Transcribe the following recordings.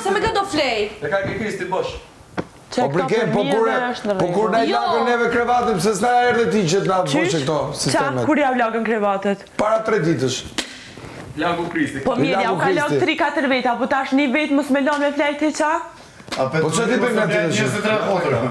se me këtë do flej. E ka ke Kristi bosh. Po briken, po kur na lagën neve krevatin, pse s'na erdhe ti që t'na bësh këto sistemet? Kur ja lagën krevatet? Para 3 ditësh. Lagu Kristi. Po mirë, ja u ka lagë 3-4 veta, po tash një vetë mos me lanë me flejt të qa? Po që ti bëjmë në të të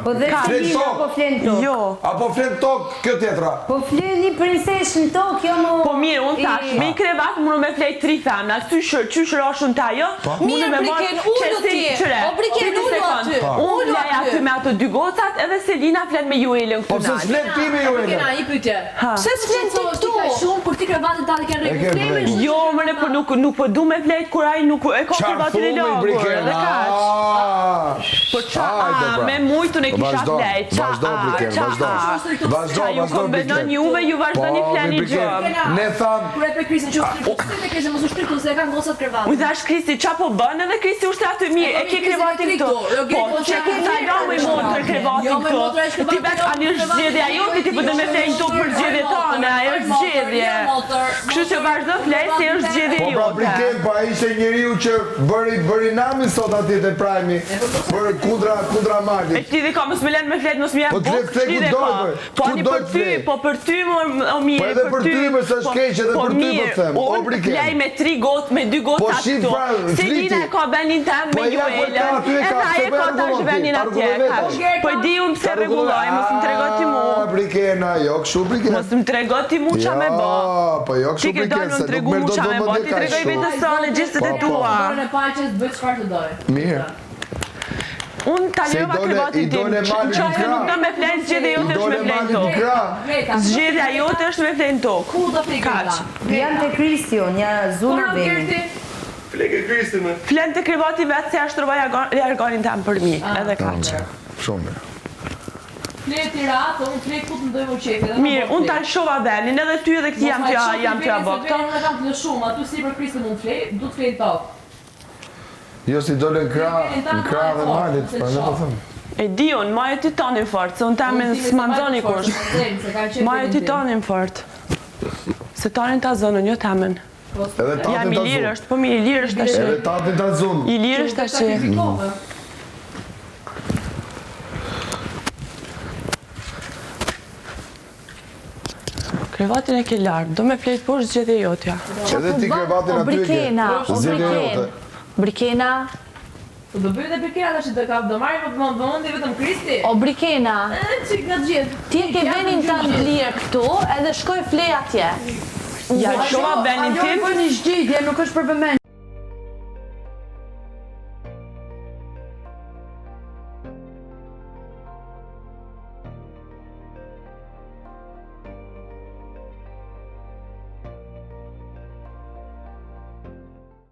Po dhe Kalina po flen tok. Jo. Apo flen tok kjo tjetra? Po flen një prinseshën tok, jo mo... Po mirë, unë tash, me i krevat mënu me flejt 3 femna, qysh rashun ta jo? Mirë, Briken, ullu ti. O, Briken, ullu aty. Unë flej aty me ato 2 gocat, edhe Selina flen me Juelën Po këtu pse s'flen ti me Juelën? Kena, një pyetje. Pse s'flen ti këtu? Shumë kur ti krevatin tani kanë rregull. Jo, mëre, po nuk po du me flejt kur ai nuk e ka krevatin e lagur, edhe kaq. Po me mujtun e kisha flejt, Vazhdo, Briken, vazhdo, ju kombinoni juve, ju vazhdoni fleni gjë. Ne tham... Kur e pe Kristin që ushtrit e Kristin, mos ushtrit, se e kanë gocat krevatin. U thash Kristi, qa po bën edhe Kristi ushtrat të mirë, e ke krevatin këtu. Po, që ke ta jo me motrë krevatin këtu. Ti bet, anë është zgjedhja jote, ti pëtë me flejnë to për zgjedhje tane, ajo është zgjedhje. Kështu që vazhdo flej, se është zgjedhje jote. Po pra Briken, pa ishte njeriu që bëri nami sot atje te Prajmi, për kundra Malit. E ti dhe ka mos me len me flet, mos me janë bukë, ti dhe ka. Po ani për ty, po për ty o mirë, po edhe për ty më së shkeq edhe për ty po them, o Briken. Unë flej me 3 gotë, me 2 gotë ato. Selina e ka venin tem me Juelën, edhe aje ka tash venin atje. Po di unë pse rregulloj, mos më trego ti mu. Brikena, jo kështu Briken. Mos më trego ti mu qa me bë. Po jo kështu Briken, se nuk më do të më ti tregoj vetë sonë gjistet e tua. Në paqes bëj çfarë të doj. Mirë. Unë ta leva krevatin tim, qëse nuk do me flenë zgjedhja jote është me flenë tokë. Zgjedhja jote është me flenë tokë. Ku do flej Kreta? Janë te Kristi, një zuna veni. Flej ke Kristi me. Flenë të krevati vetë se ashtë trova jargonin tem për mi, edhe kaqë. Shumë mirë. Flej tirat, unë flej ku të ndojmë u qefe. Mirë, unë ta lëshova venin, edhe ty edhe këti jam t'ja bëkto. Unë e kam të lëshumë, atu si për Kristi mund flej, du të flej tokë. Jo si dole në krah dhe Malit, për në po thëmë. E di unë, ma e ti tonin fort, se unë temin s'manzoni kush. Ma e ti tonin fort. Se tonin ta zonën, jo temin. Jam i lirë është, po mi i lirë është ashtë. Edhe tatin ta zonë. I lirë është ashtë. Krevatin e ke lartë, do me flejt poshtë zgjedhja jotja. Edhe ti krevatin aty e ke, zgjedhja jote. Brikena. Do bëjë dhe Brikena tash do marrim më vëmendje vetëm Kristi. O Brikena. Çik nga gjithë. Ti ke venin tënd lirë këtu, edhe shkoj flej atje. Ja, shova venin tim. Po një zgjidhje, nuk është për vëmendje.